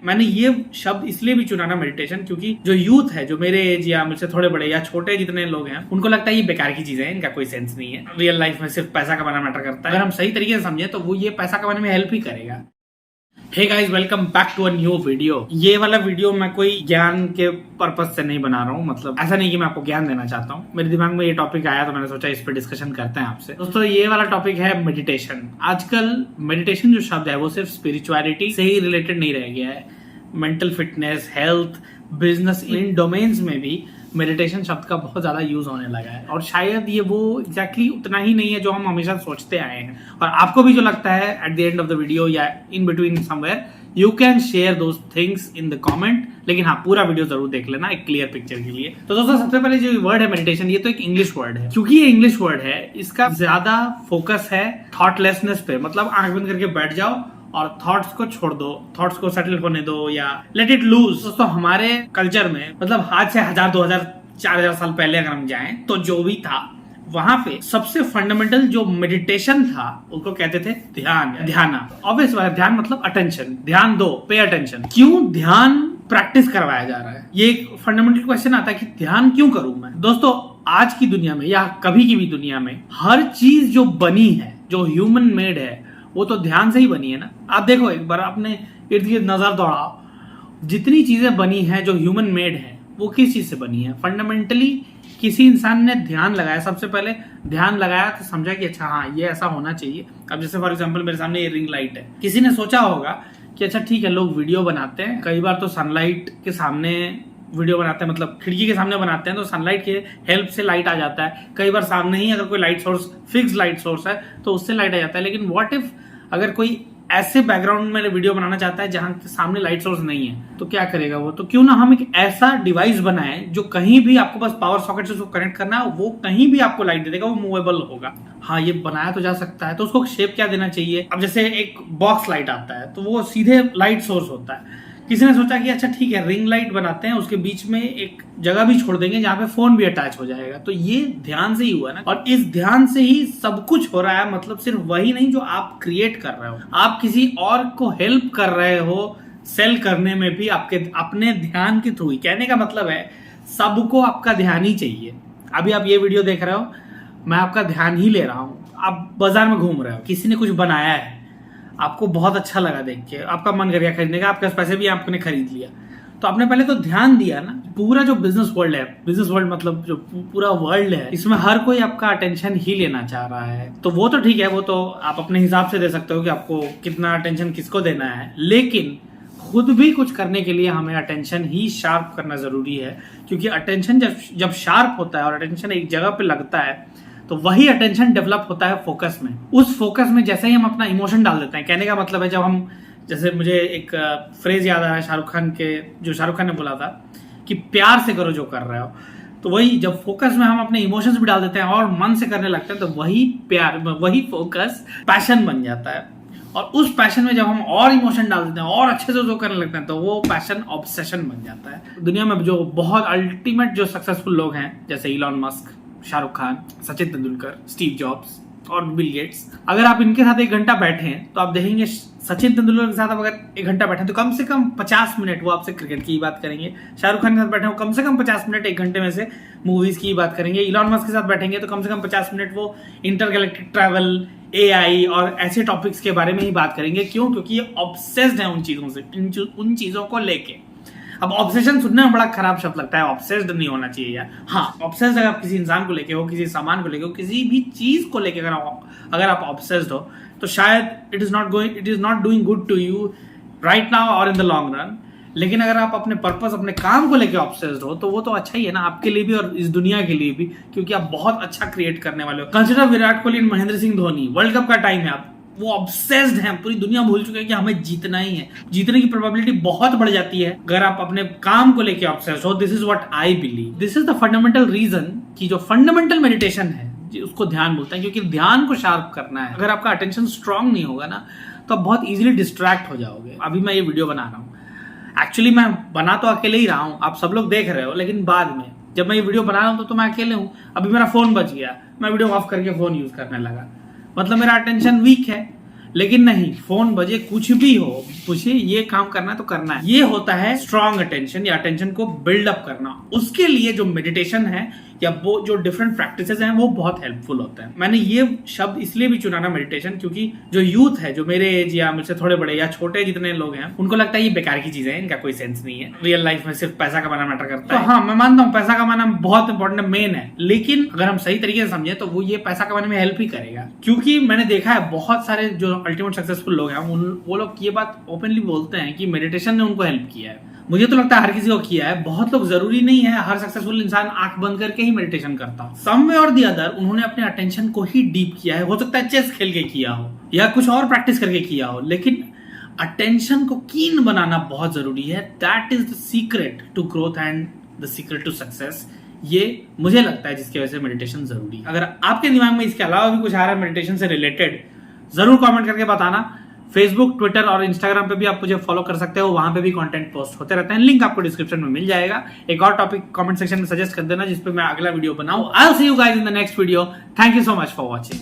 मैंने ये शब्द इसलिए भी चुना ना मेडिटेशन, क्योंकि जो यूथ है, जो मेरे एज या मुझसे थोड़े बड़े या छोटे जितने लोग हैं, उनको लगता है ये बेकार की चीजें हैं, इनका कोई सेंस नहीं है, रियल लाइफ में सिर्फ पैसा कमाना मैटर करता है। अगर हम सही तरीके से समझे तो वो ये पैसा कमाने में हेल्प ही करेगा। Hey guys, welcome back to a new video. ये वाला वीडियो मैं कोई ज्ञान के पर्पस से नहीं बना रहा हूँ, मतलब ऐसा नहीं कि मैं आपको ज्ञान देना चाहता हूँ। मेरे दिमाग में ये टॉपिक आया तो मैंने सोचा इस पर डिस्कशन करते हैं आपसे। दोस्तों, ये वाला टॉपिक है मेडिटेशन। आजकल मेडिटेशन जो शब्द है वो सिर्फ स्पिरिचुअलिटी से ही रिलेटेड नहीं रह गया है। मेंटल फिटनेस, हेल्थ, बिजनेस, इन डोमेन्स में भी मेडिटेशन शब्द का बहुत ज्यादा यूज होने लगा है। और शायद ये वो एग्जैक्टली उतना ही नहीं है जो हम हमेशा सोचते आए हैं। और आपको भी जो लगता है at the end of the video या in between somewhere, you can share those things in the comment. लेकिन हाँ, पूरा वीडियो जरूर देख लेना एक क्लियर पिक्चर के लिए। तो दोस्तों, सबसे पहले जो वर्ड है मेडिटेशन, ये तो एक इंग्लिश वर्ड है। क्योंकि ये इंग्लिश वर्ड है, इसका ज्यादा फोकस है थॉटलेसनेस पे। मतलब आंख बंद करके बैठ जाओ और थॉट्स को छोड़ दो, थॉट्स को सेटल होने दो या लेट इट लूज। दोस्तों, हमारे कल्चर में मतलब आज से 1000, 2000, 4000 साल पहले अगर हम जाएं तो जो भी था वहां पे सबसे फंडामेंटल जो मेडिटेशन था उसको कहते थे ध्यान। ऑब्वियस बात है, ध्यान मतलब अटेंशन, ध्यान दो, पे अटेंशन। क्यों ध्यान प्रैक्टिस करवाया जा रहा है, ये एक फंडामेंटल क्वेश्चन आता है कि ध्यान क्यों करूं मैं। दोस्तों, आज की दुनिया में या कभी की भी दुनिया में हर चीज जो बनी है, जो ह्यूमन मेड है, वो तो ध्यान से ही बनी है ना। आप देखो, एक बार अपने इर्द गिर्द नजर दौड़ाओ, जितनी चीजें बनी है जो ह्यूमन मेड है वो किस चीज से बनी है। फंडामेंटली किसी इंसान ने ध्यान लगाया, सबसे पहले ध्यान लगाया तो समझा कि अच्छा हाँ ये ऐसा होना चाहिए। अब जैसे फॉर एग्जांपल मेरे सामने ये रिंग लाइट है, किसी ने सोचा होगा कि अच्छा ठीक है, लोग वीडियो बनाते हैं, कई बार तो सनलाइट के सामने वीडियो बनाते हैं, मतलब खिड़की के सामने बनाते हैं तो सनलाइट के हेल्प से लाइट आ जाता है। कई बार सामने ही अगर कोई light source, fix light source है तो उससे लाइट आ जाता है। लेकिन व्हाट इफ अगर कोई ऐसे बैकग्राउंड में वीडियो बनाना चाहता है जहां सामने लाइट सोर्स नहीं है, तो क्या करेगा वो। तो क्यों ना हम एक ऐसा डिवाइस बनाए जो कहीं भी आपको बस पावर सॉकेट से उसको कनेक्ट करना है, वो कहीं भी आपको लाइट दे देगा, वो मूवेबल होगा। हाँ, ये बनाया तो जा सकता है। तो उसको शेप क्या देना चाहिए। अब जैसे एक बॉक्स लाइट आता है तो वो सीधे लाइट सोर्स होता है। किसी ने सोचा कि अच्छा ठीक है, रिंग लाइट बनाते हैं, उसके बीच में एक जगह भी छोड़ देंगे जहां पे फोन भी अटैच हो जाएगा। तो ये ध्यान से ही हुआ ना, और इस ध्यान से ही सब कुछ हो रहा है। मतलब सिर्फ वही नहीं जो आप क्रिएट कर रहे हो, आप किसी और को हेल्प कर रहे हो सेल करने में भी आपके अपने ध्यान के थ्रू ही। कहने का मतलब है सबको आपका ध्यान ही चाहिए। अभी आप ये वीडियो देख रहे हो, मैं आपका ध्यान ही ले रहा हूं। आप बाजार में घूम रहे हो, किसी ने कुछ बनाया है, आपको बहुत अच्छा लगा देख के, आपका मन कर गया खरीदने का, आपके पास पैसे भी आपने खरीद लिया, तो आपने पहले तो ध्यान दिया ना। पूरा जो बिजनेस वर्ल्ड है, बिजनेस वर्ल्ड मतलब जो पूरा वर्ल्ड है, इसमें हर कोई आपका अटेंशन ही लेना चाह रहा है। तो वो तो ठीक है, वो तो आप अपने हिसाब से दे सकते हो कि आपको कितना अटेंशन किसको देना है। लेकिन खुद भी कुछ करने के लिए हमें अटेंशन ही शार्प करना जरूरी है। क्योंकि अटेंशन जब शार्प होता है और अटेंशन एक जगह पे लगता है तो वही अटेंशन डेवलप होता है फोकस में। उस फोकस में जैसे ही हम अपना इमोशन डाल देते हैं, कहने का मतलब है जब हम, जैसे मुझे एक फ्रेज याद आ रहा है शाहरुख खान के, जो शाहरुख खान ने बोला था कि प्यार से करो जो कर रहे हो। तो वही जब फोकस में हम अपने इमोशंस भी डाल देते हैं और मन से करने लगते हैं, तो वही प्यार, वही फोकस पैशन बन जाता है। और उस पैशन में जब हम और इमोशन डाल देते हैं और अच्छे से जो करने लगते हैं, तो वो पैशन ऑब्सेशन बन जाता है। दुनिया में जो बहुत अल्टीमेट जो सक्सेसफुल लोग हैं, जैसे Elon Musk, Shahrukh Khan, Sachin Tendulkar, Steve jobs और बिल गेट्स, अगर आप इनके साथ 1 घंटा बैठे हैं तो आप देखेंगे सचिन तेंदुलकर के साथ अगर 1 घंटा बैठे तो कम से कम 50 मिनट वो आपसे क्रिकेट की बात करेंगे। शाहरुख खान के साथ बैठे हो कम से कम 50 मिनट 1 घंटे में से मूवीज की बात करेंगे। इलॉन मस्क के साथ बैठेंगे तो कम से कम 50 मिनट वो इंटरगैलेक्टिक ट्रैवल, एआई और ऐसे टॉपिक्स के बारे में ही बात करेंगे। क्यों? क्योंकि ये ऑब्सेस्ड है उन चीजों से, उन चीजों को लेके। अब ऑब्सेशन सुनने में बड़ा खराब शब्द लगता है, ऑब्सेस्ड नहीं होना चाहिए यार। हाँ, ऑब्सेस्ड अगर आप किसी इंसान को लेके हो, किसी सामान को लेके हो, किसी भी चीज को लेके अगर आप ऑब्सेस्ड हो, तो शायद it is not doing good to you right now और इन द लॉन्ग रन। लेकिन अगर आप अपने पर्पस, अपने काम को लेके ऑब्सेस्ड हो, तो वो तो अच्छा ही है ना, आपके लिए भी और इस दुनिया के लिए भी, क्योंकि आप बहुत अच्छा क्रिएट करने वाले हो। Consider Virat Kohli and Mahendra Singh Dhoni, world cup का टाइम है, आप वो ऑब्सेस्ड हैं, पूरी दुनिया भूल चुके हैं कि हमें जीतना ही है। जीतने की प्रोबेबिलिटी बहुत बढ़ जाती है अगर आप अपने काम को लेके ऑब्सेस्ड हो। This is what I believe, this is the fundamental reason कि जो फंडामेंटल मेडिटेशन है उसको ध्यान बोलते हैं, क्योंकि ध्यान को शार्प करना है। अगर आपका अटेंशन स्ट्रांग नहीं होगा ना, तो आप बहुत इजीली डिस्ट्रैक्ट हो जाओगे। अभी मैं ये वीडियो बना रहा हूँ, एक्चुअली मैं बना तो अकेले ही रहा हूँ, आप सब लोग देख रहे हो, लेकिन बाद में जब मैं ये वीडियो बना रहा हूँ तो मैं अकेले हूँ। अभी मेरा फोन बच गया, मैं वीडियो ऑफ करके फोन यूज करने लगा, मतलब मेरा अटेंशन वीक है। लेकिन नहीं, फोन बजे कुछ भी हो, मुझे ये काम करना है तो करना है। ये होता है स्ट्रॉन्ग अटेंशन या अटेंशन को बिल्डअप करना। उसके लिए जो मेडिटेशन है या वो जो डिफरेंट प्रैक्टिसेस हैं वो बहुत हेल्पफुल होते हैं। मैंने ये शब्द इसलिए भी चुना ना मेडिटेशन, क्योंकि जो यूथ है, जो मेरे एज या मुझसे थोड़े बड़े या छोटे जितने लोग हैं, उनको लगता है ये बेकार की चीजें हैं, इनका कोई सेंस नहीं है, रियल लाइफ में सिर्फ पैसा कमाना मैटर करता है। तो हाँ, मैं मानता हूँ पैसा कमाना बहुत इंपॉर्टेंट है, मेन है, लेकिन अगर हम सही तरीके से समझे तो वो ये पैसा कमाने में हेल्प ही करेगा। क्योंकि मैंने देखा है बहुत सारे जो अल्टीमेट सक्सेसफुल लोग हैं वो लोग ये बात ओपनली बोलते हैं कि मेडिटेशन ने उनको हेल्प किया है। मुझे तो लगता है हर किसी को किया है, बहुत लोग, जरूरी नहीं है हर सक्सेसफुल इंसान आंख बंद करके ही मेडिटेशन करता। सम वे और दी अदर उन्होंने अपने अटेंशन को ही डीप किया है। हो सकता है चेस खेल के किया हो या कुछ और प्रैक्टिस करके किया हो, लेकिन अटेंशन को कीन बनाना बहुत जरूरी है। That is the secret to growth and the secret to success. ये मुझे लगता है जिसकी वजह से मेडिटेशन जरूरी है। अगर आपके दिमाग में इसके अलावा भी कुछ आ रहा है मेडिटेशन से रिलेटेड, जरूर कमेंट करके बताना। फेसबुक, ट्विटर और इंस्टाग्राम पे भी आप मुझे फॉलो कर सकते हो, वहां पे भी कंटेंट पोस्ट होते रहते हैं। लिंक आपको डिस्क्रिप्शन में मिल जाएगा। एक और टॉपिक कमेंट सेक्शन में सजेस्ट कर देना जिस पे मैं अगला वीडियो बनाऊं। I will see you guys in the next video. Thank you so much for watching.